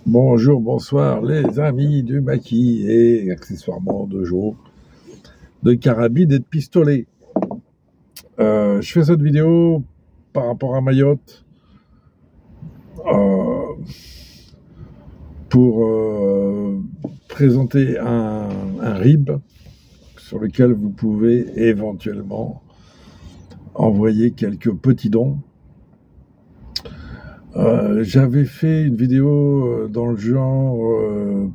Bonjour, bonsoir les amis du maquis et accessoirement de jour, de carabine et de pistolet. Je fais cette vidéo par rapport à Mayotte pour présenter un RIB sur lequel vous pouvez éventuellement envoyer quelques petits dons. J'avais fait une vidéo dans le genre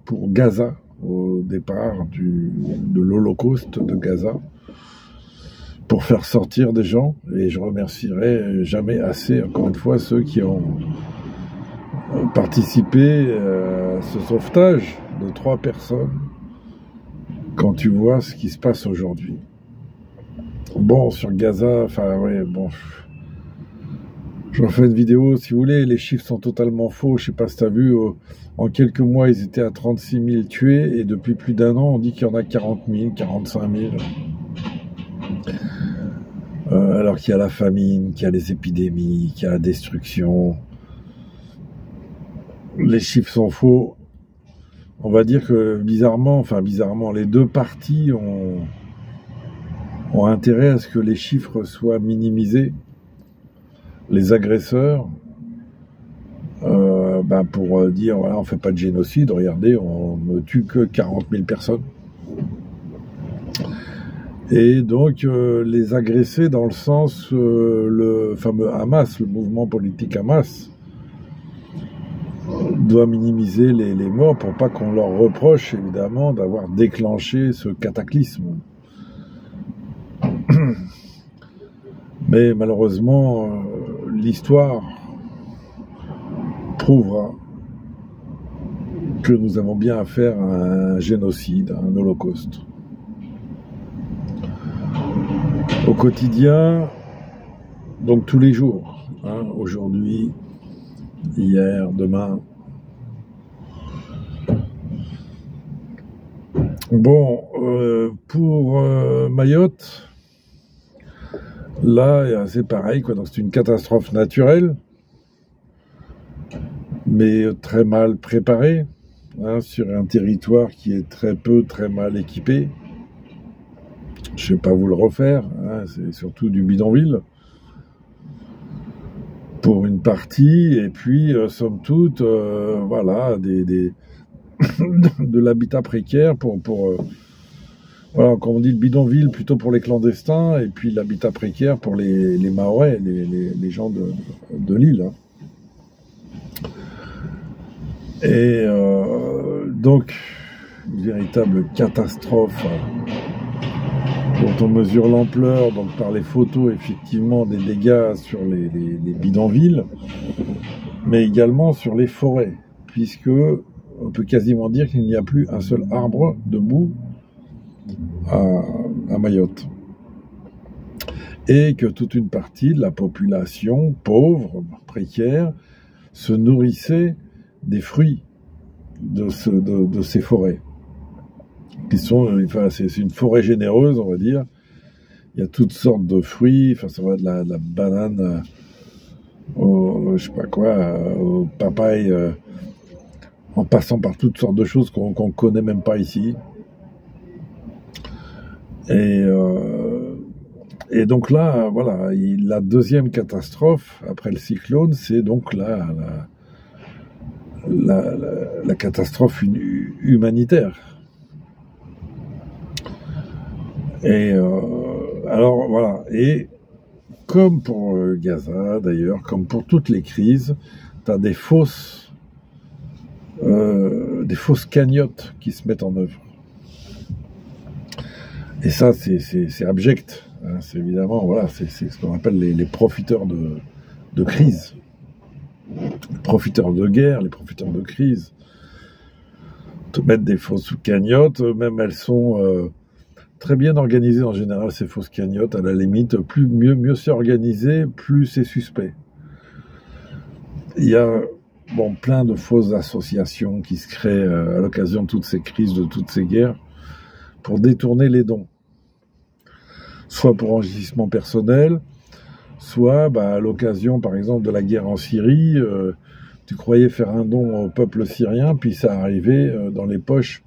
pour Gaza, au départ de l'Holocauste de Gaza, pour faire sortir des gens, et je remercierai jamais assez, encore une fois, ceux qui ont participé à ce sauvetage de 3 personnes, quand tu vois ce qui se passe aujourd'hui. Bon, sur Gaza, enfin, ouais, bon... Je refais une vidéo, si vous voulez, les chiffres sont totalement faux. Je sais pas si tu as vu, en quelques mois, ils étaient à 36 000 tués, et depuis plus d'1 an, on dit qu'il y en a 40 000, 45 000. Alors qu'il y a la famine, qu'il y a les épidémies, qu'il y a la destruction. Les chiffres sont faux. On va dire que bizarrement, les deux parties ont intérêt à ce que les chiffres soient minimisés. Les agresseurs, pour dire voilà, on fait pas de génocide, regardez, on ne tue que 40 000 personnes. Et donc les agressés dans le sens, le fameux Hamas, le mouvement politique Hamas, doit minimiser les morts pour pas qu'on leur reproche évidemment d'avoir déclenché ce cataclysme. Mais malheureusement, l'histoire prouvera que nous avons bien affaire à un génocide, à un holocauste. Au quotidien, donc tous les jours, aujourd'hui, hier, demain. Bon, pour Mayotte, là, c'est pareil, quoi. Donc c'est une catastrophe naturelle, mais très mal préparée, sur un territoire qui est très mal équipé. Je ne vais pas vous le refaire, c'est surtout du bidonville pour une partie, et puis somme toute, voilà, de l'habitat précaire pour voilà, comme on dit, le bidonville plutôt pour les clandestins, et puis l'habitat précaire pour les Mahorais, les gens de l'île. Et donc, une véritable catastrophe dont on mesure l'ampleur donc par les photos, effectivement, des dégâts sur les bidonvilles, mais également sur les forêts, puisque on peut quasiment dire qu'il n'y a plus un seul arbre debout à Mayotte, et que toute une partie de la population pauvre, précaire, se nourrissait des fruits de ces forêts, qui sont, enfin, c'est une forêt généreuse, on va dire. Il y a toutes sortes de fruits, enfin, ça va de la banane je sais pas quoi, au papaye, en passant par toutes sortes de choses qu'on connaît même pas ici. Et donc là, voilà, la deuxième catastrophe après le cyclone, c'est donc la catastrophe humanitaire. Et alors voilà, et comme pour Gaza d'ailleurs, comme pour toutes les crises, tu as des fausses cagnottes qui se mettent en œuvre. Et ça, c'est abject. C'est évidemment, voilà, c'est ce qu'on appelle les profiteurs de crise. Les profiteurs de guerre, les profiteurs de crise. Te mettre des fausses cagnottes, même elles sont très bien organisées en général, ces fausses cagnottes. À la limite, mieux c'est organisé, plus c'est suspect. Il y a plein de fausses associations qui se créent à l'occasion de toutes ces crises, de toutes ces guerres, pour détourner les dons. Soit pour enrichissement personnel, soit à l'occasion, par exemple, de la guerre en Syrie, tu croyais faire un don au peuple syrien, puis ça arrivait dans les poches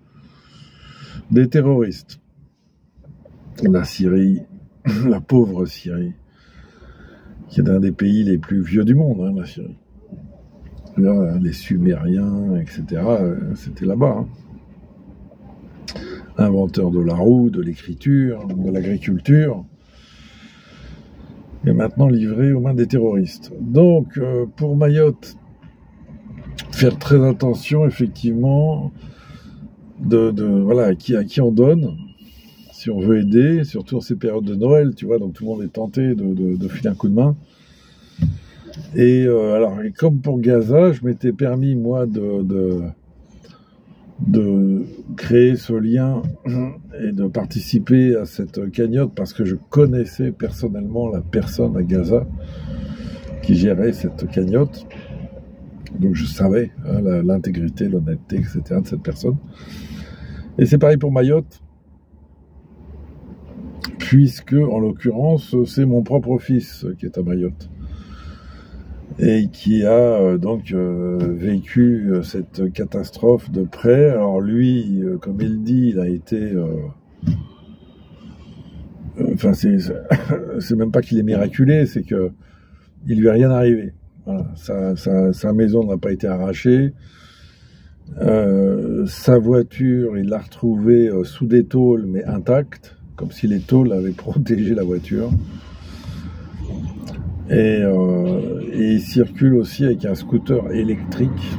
des terroristes. La Syrie, la pauvre Syrie, qui est un des pays les plus vieux du monde, hein, la Syrie. Là, les Sumériens, etc., c'était là-bas. Hein. Inventeurs de la roue, de l'écriture, de l'agriculture, et maintenant livré aux mains des terroristes. Donc, pour Mayotte, faire très attention, effectivement, voilà, à qui on donne, si on veut aider, surtout en ces périodes de Noël, tu vois, donc tout le monde est tenté de filer un coup de main. Et comme pour Gaza, je m'étais permis, moi, de créer ce lien et de participer à cette cagnotte parce que je connaissais personnellement la personne à Gaza qui gérait cette cagnotte. Donc je savais hein, l'intégrité, l'honnêteté, etc. de cette personne. Et c'est pareil pour Mayotte, puisque, en l'occurrence, c'est mon propre fils qui est à Mayotte. Et qui a donc vécu cette catastrophe de près. Alors lui, comme il dit, il a été... Enfin, c'est même pas qu'il est miraculé, c'est que il lui est rien arrivé. Voilà. Sa maison n'a pas été arrachée. Sa voiture, il l'a retrouvée sous des tôles, mais intacte, comme si les tôles avaient protégé la voiture. Et il circule aussi avec un scooter électrique,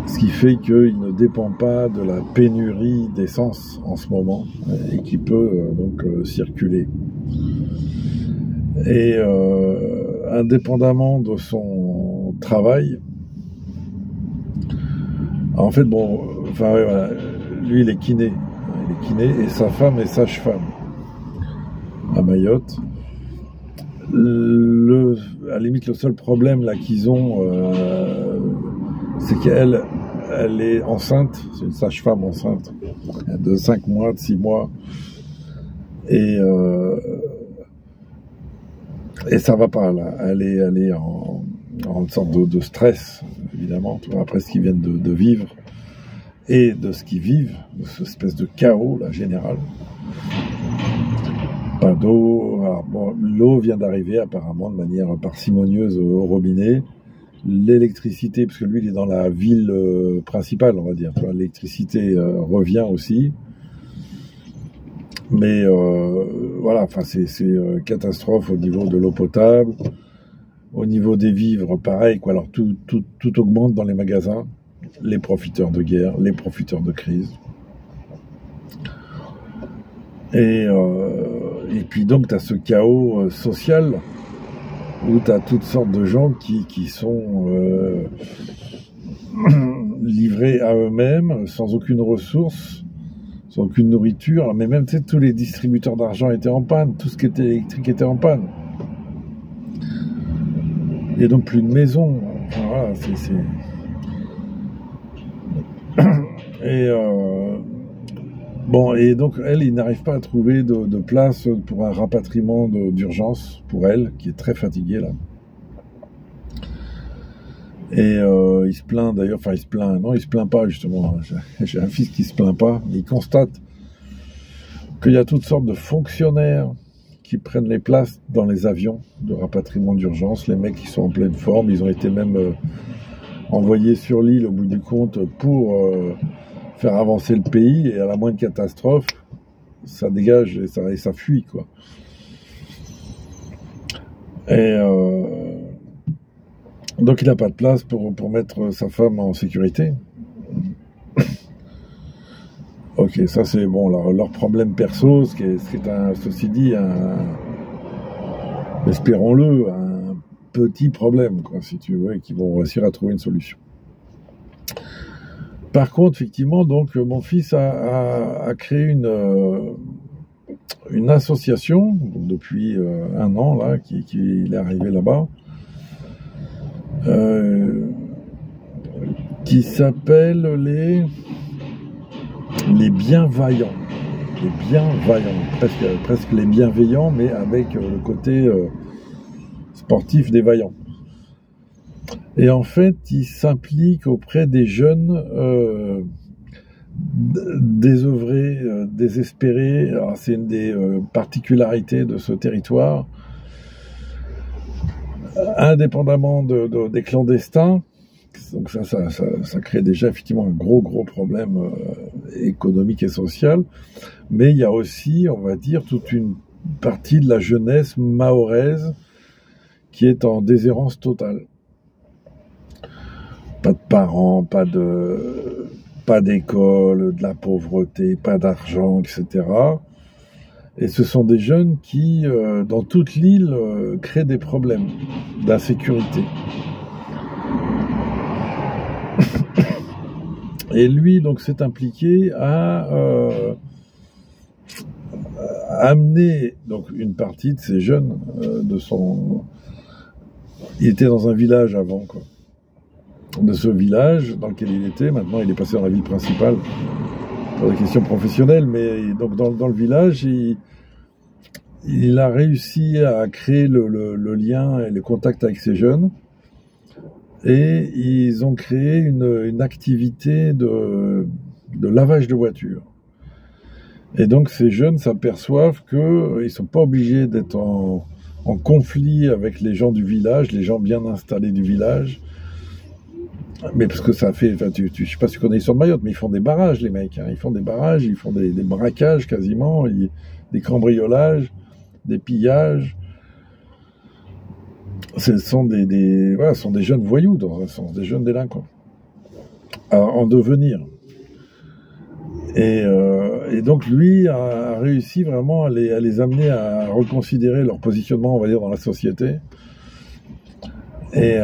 ce qui fait qu'il ne dépend pas de la pénurie d'essence en ce moment et qui peut donc circuler. Et indépendamment de son travail, en fait, bon, enfin, ouais, voilà, lui il est kiné et sa femme est sage-femme à Mayotte. À la limite, le seul problème là qu'ils ont, c'est qu'elle est enceinte, c'est une sage-femme enceinte de 5 mois, de 6 mois, et ça va pas là. Elle est en sorte de stress, évidemment, après ce qu'ils viennent de vivre et de ce qu'ils vivent, de cette espèce de chaos là général. Pas d'eau. Bon, l'eau vient d'arriver apparemment de manière parcimonieuse au robinet. L'électricité, parce que lui il est dans la ville principale, on va dire. L'électricité revient aussi. Mais voilà, enfin c'est catastrophe au niveau de l'eau potable, au niveau des vivres, pareil quoi. Alors tout augmente dans les magasins, les profiteurs de guerre, les profiteurs de crise. Et puis donc tu as ce chaos social où tu as toutes sortes de gens qui sont livrés à eux-mêmes, sans aucune ressource, sans aucune nourriture, mais même tu sais, tous les distributeurs d'argent étaient en panne, tout ce qui était électrique était en panne. Il n'y a donc plus de maison. Enfin, voilà, bon, et donc elle, il n'arrive pas à trouver de place pour un rapatriement d'urgence pour elle, qui est très fatiguée là. Et il se plaint d'ailleurs, enfin il se plaint pas justement. J'ai un fils qui se plaint pas, mais il constate qu'il y a toutes sortes de fonctionnaires qui prennent les places dans les avions de rapatriement d'urgence. Les mecs qui sont en pleine forme, ils ont été même envoyés sur l'île au bout du compte pour faire avancer le pays, et à la moindre catastrophe, ça dégage et ça fuit quoi. Et donc il n'a pas de place pour mettre sa femme en sécurité. Ok, ça c'est bon, leur problème perso, ce qui est ceci dit, espérons-le, un petit problème, quoi, si tu veux, et qu'ils vont réussir à trouver une solution. Par contre, effectivement, donc mon fils a créé une association donc, depuis 1 an là, qu'il est arrivé là-bas, qui s'appelle les bienveillants. Les bienveillants, presque les bienveillants, mais avec le côté sportif des vaillants. Et en fait, il s'implique auprès des jeunes désœuvrés, désespérés. Alors, c'est une des particularités de ce territoire. Indépendamment des clandestins, donc ça crée déjà effectivement un gros problème économique et social, mais il y a aussi, on va dire, toute une partie de la jeunesse mahoraise qui est en déshérence totale. Pas de parents, pas d'école, de la pauvreté, pas d'argent, etc. Et ce sont des jeunes qui, dans toute l'île, créent des problèmes d'insécurité. Et lui, donc, s'est impliqué à amener donc une partie de ces jeunes de son. Il était dans un village avant, quoi. De ce village dans lequel il était, maintenant il est passé dans la ville principale pour des questions professionnelles, mais donc dans le village, il a réussi à créer le lien et le contact avec ces jeunes. Et ils ont créé une activité de lavage de voitures. Et donc ces jeunes s'aperçoivent qu'ils ne sont pas obligés d'être en conflit avec les gens du village, les gens bien installés du village. Mais parce que ça fait, je ne sais pas si tu connais l'histoire de Mayotte, mais ils font des barrages, les mecs. Ils font des barrages, ils font des braquages quasiment, des cambriolages, des pillages. Ce sont des jeunes voyous, dans un sens, des jeunes délinquants, en devenir. Et donc lui a réussi vraiment à les amener à reconsidérer leur positionnement, on va dire, dans la société. Et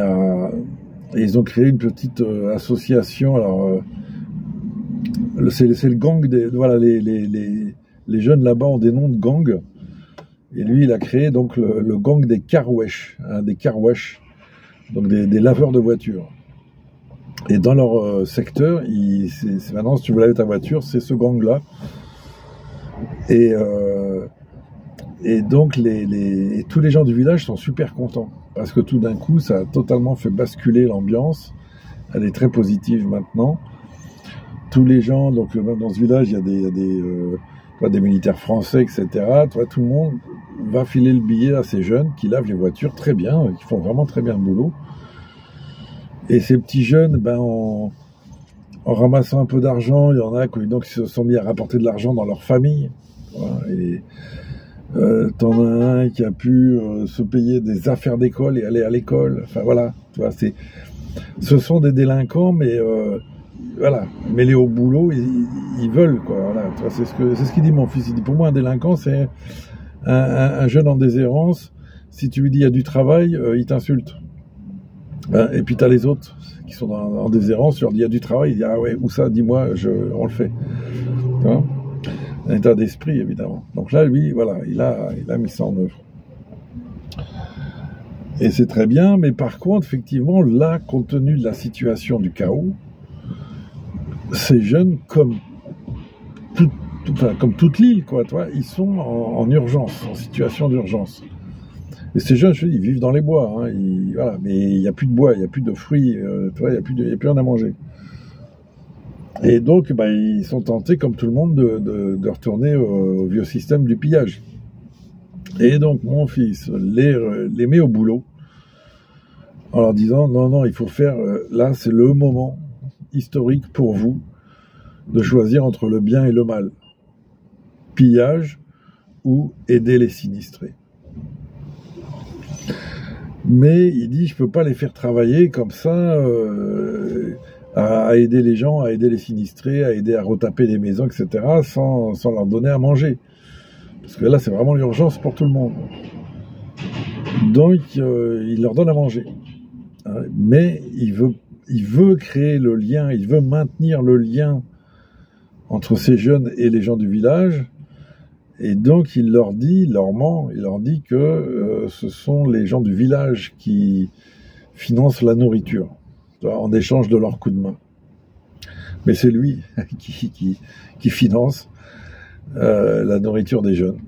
ils ont créé une petite association. Alors, c'est le gang les jeunes là-bas ont des noms de gangs. Et lui, il a créé donc le gang des carwash, donc des laveurs de voitures. Et dans leur secteur, c'est maintenant, si tu veux laver ta voiture, c'est ce gang-là. Et donc, tous les gens du village sont super contents. Parce que tout d'un coup, ça a totalement fait basculer l'ambiance. Elle est très positive maintenant. Tous les gens, donc même dans ce village, il y a des militaires français, etc. Tout le monde va filer le billet à ces jeunes qui lavent les voitures très bien, qui font vraiment très bien le boulot. Et ces petits jeunes, en ramassant un peu d'argent, il y en a qui se sont mis à rapporter de l'argent dans leur famille. Voilà, et t'en as un qui a pu se payer des affaires d'école et aller à l'école. Enfin voilà, ce sont des délinquants, mais voilà, mêlés au boulot, ils veulent, quoi. Voilà, c'est ce qu'il dit mon fils. Il dit, pour moi, un délinquant, c'est un jeune en déshérence. Si tu lui dis il y a du travail, il t'insulte. Et puis t'as les autres qui sont en déshérence, tu leur dis il y a du travail, il dit ah ouais, où ça, dis-moi, on le fait. Un état d'esprit, évidemment. Donc là, lui, voilà, il a mis ça en œuvre. Et c'est très bien, mais par contre, effectivement, là, compte tenu de la situation du chaos, ces jeunes, comme toute l'île, quoi, ils sont en urgence, en situation d'urgence. Et ces jeunes, je te dis, ils vivent dans les bois, mais il n'y a plus de bois, il n'y a plus de fruits, il n'y a plus rien à manger. Et donc, ils sont tentés, comme tout le monde, de retourner au vieux système du pillage. Et donc, mon fils les met au boulot, en leur disant, non, il faut faire, là, c'est le moment historique pour vous de choisir entre le bien et le mal. Pillage ou aider les sinistrés. Mais il dit, je peux pas les faire travailler comme ça, à aider les gens, à aider les sinistrés, à aider à retaper les maisons, etc., sans leur donner à manger. Parce que là, c'est vraiment l'urgence pour tout le monde. Donc, il leur donne à manger. Mais il veut créer le lien, il veut maintenir le lien entre ces jeunes et les gens du village. Et donc, il leur ment, il leur dit que ce sont les gens du village qui financent la nourriture, en échange de leur coup de main. Mais c'est lui qui finance la nourriture des jeunes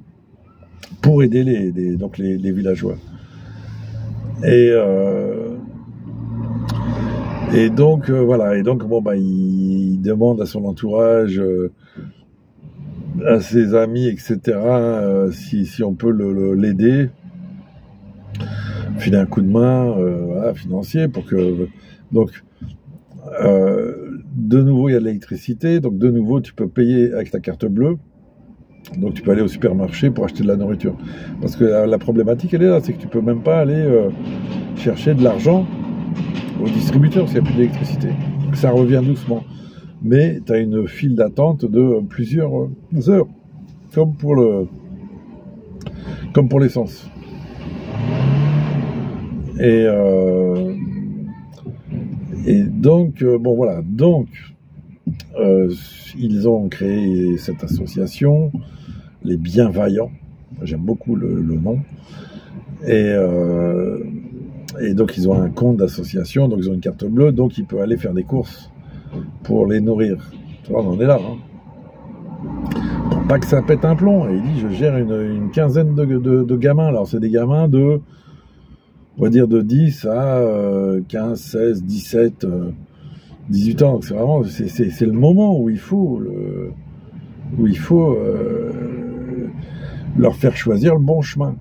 pour aider les villageois. Et Et donc, voilà. Et donc, bon, bah, il demande à son entourage, à ses amis, etc., si on peut l'aider, filer un coup de main, voilà, financier, pour que... Donc, de nouveau, il y a de l'électricité. Donc, de nouveau, tu peux payer avec ta carte bleue. Donc, tu peux aller au supermarché pour acheter de la nourriture. Parce que la problématique, elle est là. C'est que tu peux même pas aller chercher de l'argent au distributeur parce qu'il n'y a plus d'électricité. Ça revient doucement. Mais tu as une file d'attente de plusieurs heures. Comme pour l'essence. Et donc, bon voilà. Donc, ils ont créé cette association, les Bienveillants. J'aime beaucoup le nom. Et donc, ils ont un compte d'association, donc ils ont une carte bleue, donc il peut aller faire des courses pour les nourrir. Tu vois, on en est là. Hein. Pour pas que ça pète un plomb. Et il dit, je gère une quinzaine de gamins. Alors, c'est des gamins de, on va dire, de 10 à 15, 16, 17, 18 ans. Donc, c'est vraiment, c'est le moment où il faut leur faire choisir le bon chemin.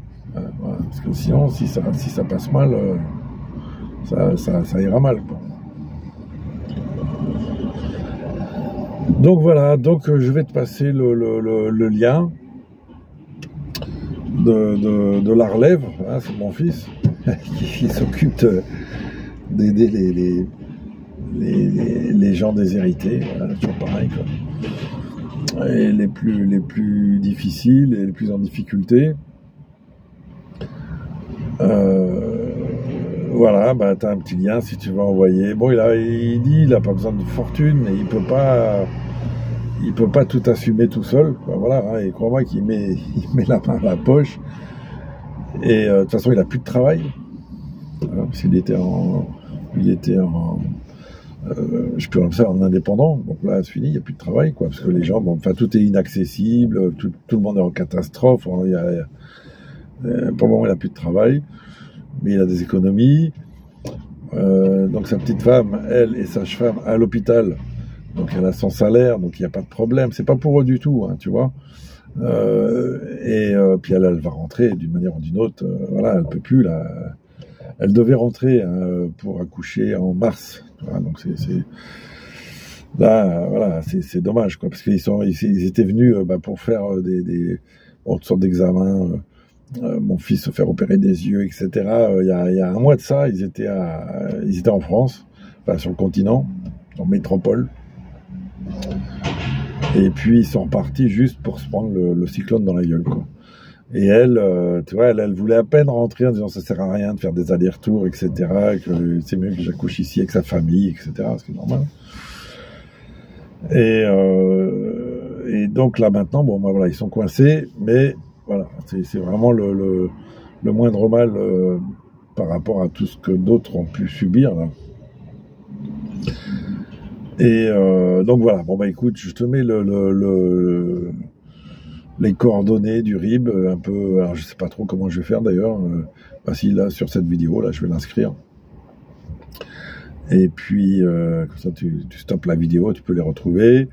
Voilà. Parce que sinon, si ça passe mal, ça ira mal, quoi. Donc voilà, donc je vais te passer le lien de la relève, hein, c'est mon fils qui s'occupe d'aider les gens déshérités, voilà, toujours pareil, quoi. Et les plus difficiles et les plus en difficulté. Voilà, bah t'as un petit lien si tu veux envoyer. Bon, il dit il a pas besoin de fortune, mais il peut pas tout assumer tout seul. Bah, voilà, hein, et crois-moi qu'il met la main à la poche. Et de toute façon, il a plus de travail. Voilà, parce qu'il était en je peux dire ça, en indépendant. Donc là, c'est fini, il n'y a plus de travail, quoi, parce que les gens, bon, enfin, tout est inaccessible, tout le monde est en catastrophe. Pour le moment, il n'a plus de travail. Mais il a des économies. Donc sa petite femme, elle est sage-femme à l'hôpital, donc elle a son salaire, donc il n'y a pas de problème. C'est pas pour eux du tout, hein, tu vois. Puis elle va rentrer d'une manière ou d'une autre. Voilà, elle peut plus là. Elle devait rentrer pour accoucher en mars. Voilà, donc c'est là, voilà, c'est dommage, quoi, parce qu'ils étaient venus pour faire toutes sortes d'examens. Mon fils se faire opérer des yeux, etc. Il y a un mois de ça, ils étaient en France, enfin sur le continent, en métropole. Et puis ils sont repartis juste pour se prendre le cyclone dans la gueule, quoi. Et elle, tu vois, elle voulait à peine rentrer en disant ça sert à rien de faire des allers-retours, etc. Que c'est mieux que j'accouche ici avec sa famille, etc. Ce qui est normal. Et donc là maintenant, bon, bah, voilà, ils sont coincés, mais voilà, c'est vraiment le moindre mal par rapport à tout ce que d'autres ont pu subir, là. Et donc voilà, bon bah écoute, je te mets les coordonnées du RIB, un peu, alors je sais pas trop comment je vais faire d'ailleurs, si là sur cette vidéo, là je vais l'inscrire. Et puis comme ça tu stoppes la vidéo, tu peux les retrouver.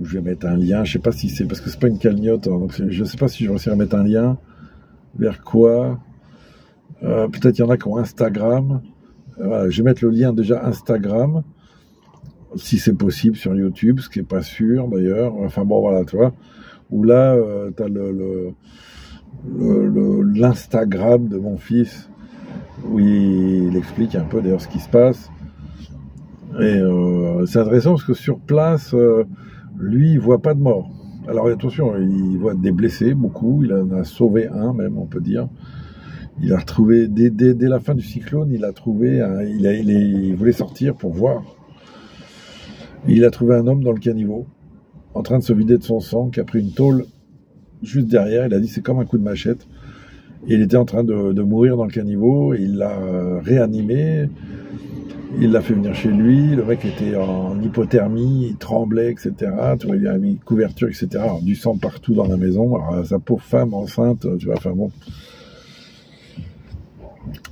Je vais mettre un lien, je sais pas si c'est, parce que c'est pas une cagnotte, hein, donc je sais pas si je vais réussir à mettre un lien vers quoi. Peut-être il y en a qui ont Instagram. Voilà, je vais mettre le lien déjà Instagram, si c'est possible, sur YouTube, ce qui est pas sûr d'ailleurs. Enfin bon, voilà, tu vois. Où là, tu as l'Instagram de mon fils, où il explique un peu d'ailleurs ce qui se passe. Et c'est intéressant parce que sur place, lui, il voit pas de mort. Alors attention, il voit des blessés, beaucoup. Il en a sauvé un, même, on peut dire. Il a retrouvé, dès la fin du cyclone, il a trouvé, il voulait sortir pour voir. Il a trouvé un homme dans le caniveau, en train de se vider de son sang, qui a pris une tôle juste derrière. Il a dit c'est comme un coup de machette. Et il était en train de mourir dans le caniveau. Et il l'a réanimé. Il l'a fait venir chez lui. Le mec était en hypothermie, il tremblait, etc. Tu vois, il a mis une couverture, etc. Alors, du sang partout dans la maison. Alors, sa pauvre femme enceinte, tu vois, enfin bon.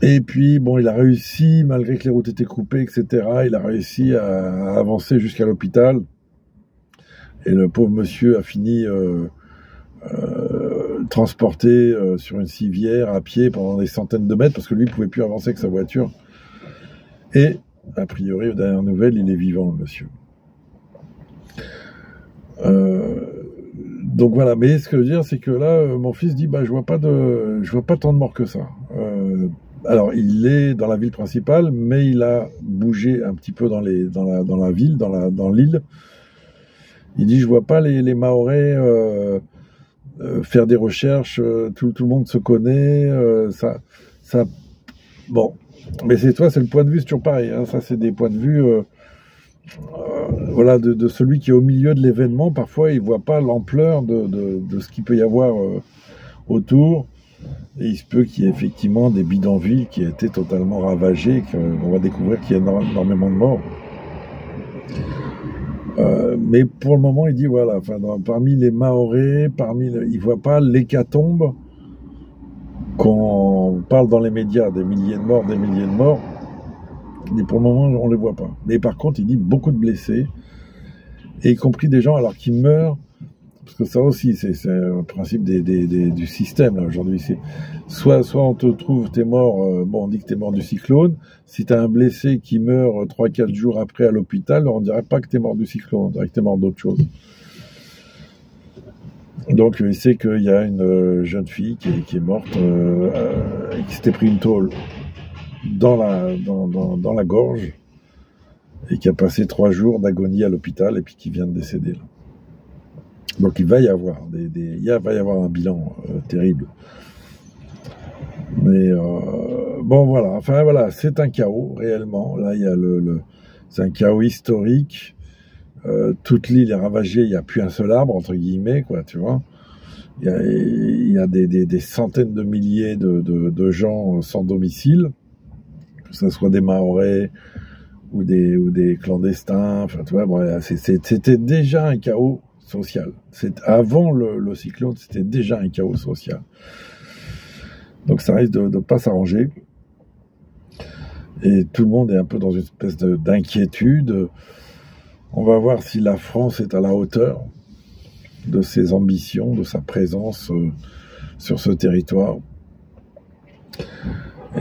Et puis, bon, il a réussi, malgré que les routes étaient coupées, etc., il a réussi à avancer jusqu'à l'hôpital. Et le pauvre monsieur a fini transporté sur une civière à pied pendant des centaines de mètres, parce que lui ne pouvait plus avancer avec sa voiture. Et, a priori, aux dernières nouvelles, il est vivant, le monsieur. Donc voilà, mais ce que je veux dire, c'est que là, mon fils dit, je vois pas tant de morts que ça. Alors, il est dans la ville principale, mais il a bougé un petit peu dans la ville, dans l'île. Il dit, je vois pas les Mahorais faire des recherches, tout le monde se connaît, bon. Mais c'est le point de vue, c'est toujours pareil, hein, ça c'est des points de vue, voilà, de celui qui est au milieu de l'événement. Parfois, il voit pas l'ampleur de ce qu'il peut y avoir autour. Et il se peut qu'il y ait effectivement des bidonvilles qui aient été totalement ravagés, qu'on va découvrir qu'il y a énormément de morts. Mais pour le moment, il dit, voilà, parmi les Mahorais, il voit pas l'hécatombe qu'on parle dans les médias, des milliers de morts. Et pour le moment, on les voit pas. Mais par contre, il dit beaucoup de blessés, et y compris des gens alors qui meurent, parce que ça aussi, c'est un principe du système là aujourd'hui. Soit on te trouve, t'es mort, on dit que t'es mort du cyclone. Si t'as un blessé qui meurt 3-4 jours après à l'hôpital, on dirait pas que t'es mort du cyclone, on dirait que t'es mort d'autre chose. Donc il sait qu'il y a une jeune fille qui est morte, qui s'était pris une tôle dans la gorge, et qui a passé 3 jours d'agonie à l'hôpital, et puis qui vient de décéder là. Donc il va y avoir un bilan terrible. Mais bon voilà, c'est un chaos réellement. Là il y a c'est un chaos historique. Toute l'île est ravagée, il n'y a plus un seul arbre entre guillemets, quoi, tu vois. Il y a des centaines de milliers de gens sans domicile, que ce soit des Mahorais ou des clandestins. Enfin, tu vois, c'était déjà un chaos social. Avant le cyclone, c'était déjà un chaos social. Donc ça risque de ne pas s'arranger. Et tout le monde est un peu dans une espèce d'inquiétude. On va voir si la France est à la hauteur de ses ambitions, de sa présence sur ce territoire.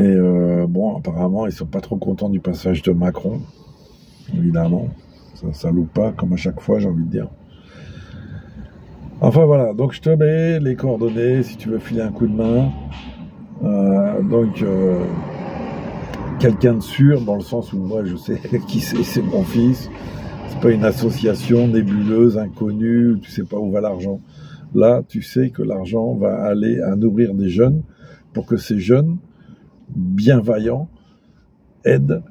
Et apparemment, ils sont pas trop contents du passage de Macron, évidemment. Ça loupe pas, comme à chaque fois, j'ai envie de dire. Enfin voilà, donc je te mets les coordonnées si tu veux filer un coup de main. Quelqu'un de sûr, dans le sens où moi je sais qui c'est mon fils. C'est pas une association nébuleuse, inconnue, où tu sais pas où va l'argent. Là, tu sais que l'argent va aller à nourrir des jeunes, pour que ces jeunes, bien vaillants, aident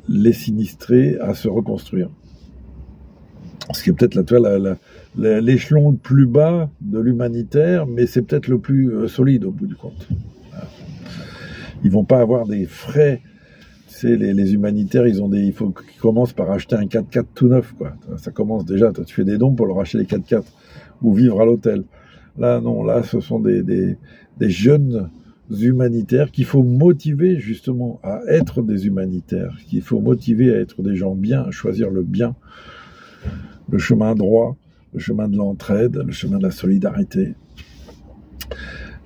les sinistrés à se reconstruire. Ce qui est peut-être l'échelon le plus bas de l'humanitaire, mais c'est peut-être le plus solide au bout du compte. Ils vont pas avoir des frais. Tu sais, les humanitaires, il faut qu'ils commencent par acheter un 4x4 tout neuf, quoi. Ça commence déjà, toi, tu fais des dons pour leur acheter les 4x4 ou vivre à l'hôtel. Là, non, là, ce sont des jeunes humanitaires qu'il faut motiver justement à être des humanitaires, qu'il faut motiver à être des gens bien, à choisir le bien, le chemin droit, le chemin de l'entraide, le chemin de la solidarité.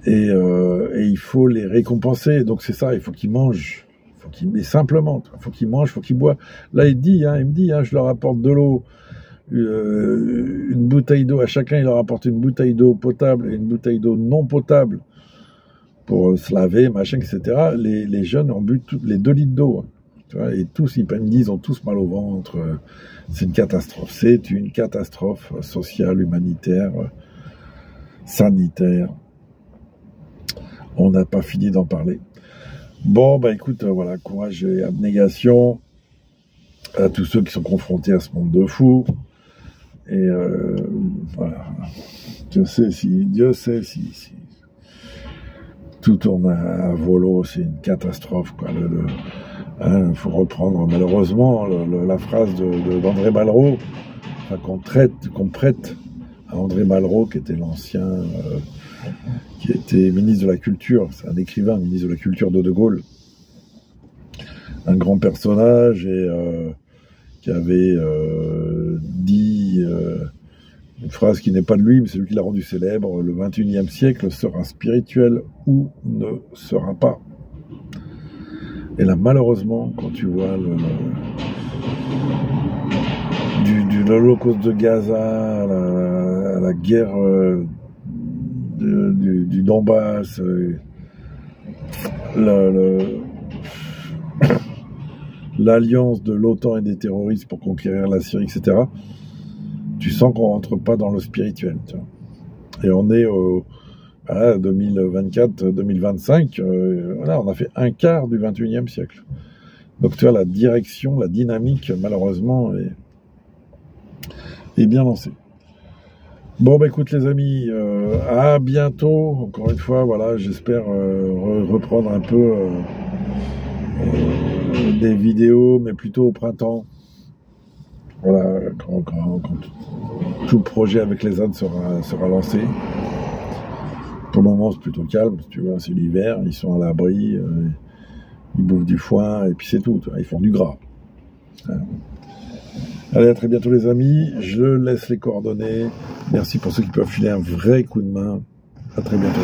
Et il faut les récompenser. Donc c'est ça, il faut qu'ils mangent. Mais simplement, il faut qu'ils mangent, il faut qu'ils boivent. Là, il me dit, je leur apporte de l'eau, une bouteille d'eau. À chacun, il leur apporte une bouteille d'eau potable et une bouteille d'eau non potable pour se laver, machin, etc. Les jeunes ont bu les 2 litres d'eau. Tu vois, et tous, ils me disent, ils ont tous mal au ventre. C'est une catastrophe. C'est une catastrophe sociale, humanitaire, sanitaire. On n'a pas fini d'en parler. Bon, écoute, voilà, courage et abnégation à tous ceux qui sont confrontés à ce monde de fous. Et voilà. Dieu sait si tout tourne à volo, c'est une catastrophe, quoi. Faut reprendre malheureusement la phrase d'André Malraux, qu'on prête à André Malraux, qui était l'ancien, qui était ministre de la Culture, c'est un écrivain, ministre de la Culture de Gaulle, un grand personnage et qui avait dit une phrase qui n'est pas de lui, mais c'est lui qui l'a rendu célèbre: le 21e siècle sera spirituel ou ne sera pas. Et là, malheureusement, quand tu vois de l'Holocauste de Gaza à la guerre du Donbass, l'alliance de l'OTAN et des terroristes pour conquérir la Syrie, etc., tu sens qu'on rentre pas dans le spirituel. Tu vois. Et on est au 2024-2025, voilà, on a fait un quart du 21e siècle. Donc tu vois, la direction, la dynamique, malheureusement, est bien lancée. Bon, bah écoute les amis, à bientôt. Encore une fois, voilà, j'espère reprendre un peu des vidéos, mais plutôt au printemps. Voilà, quand tout le projet avec les ânes sera lancé. Pour le moment, c'est plutôt calme, tu vois, c'est l'hiver, ils sont à l'abri, ils bouffent du foin, et puis c'est tout, ils font du gras. Allez, à très bientôt les amis, je laisse les coordonnées. Merci pour ceux qui peuvent filer un vrai coup de main. À très bientôt.